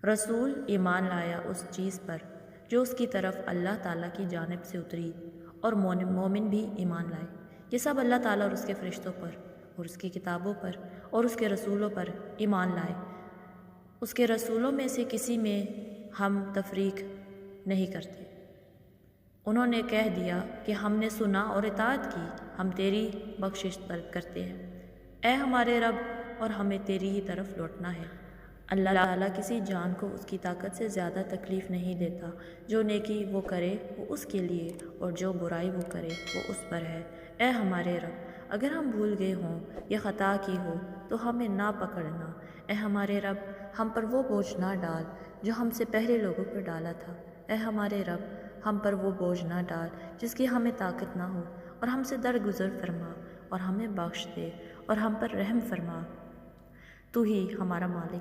रसूल ईमान लाया उस चीज़ पर जो उसकी तरफ अल्लाह ताला की जानिब से उतरी, और मोमिन भी ईमान लाए। ये सब अल्लाह ताला और उसके फ़रिश्तों पर और उसकी किताबों पर और उसके रसूलों पर ईमान लाए। उसके रसूलों में से किसी में हम तफरीक नहीं करते। उन्होंने कह दिया कि हमने सुना और इताअत की, हम तेरी बख्शिश तलब करते हैं। ए हमारे रब, और हमें तेरी ही तरफ लौटना है। अल्लाह ताला किसी जान को उसकी ताकत से ज़्यादा तकलीफ़ नहीं देता। जो नेकी वो करे वो उसके लिए, और जो बुराई वो करे वो उस पर है। ए हमारे रब, अगर हम भूल गए हों या ख़ता की हो तो हमें ना पकड़ना। ए हमारे रब, हम पर वो बोझ ना डाल जो हमसे पहले लोगों पर डाला था। ए हमारे रब, हम पर वो बोझ ना डाल जिसकी हमें ताकत ना हो, और हमसे दरगुजर फरमा और हमें बख्श दे और हम पर रहम फरमा। तू ही हमारा मालिक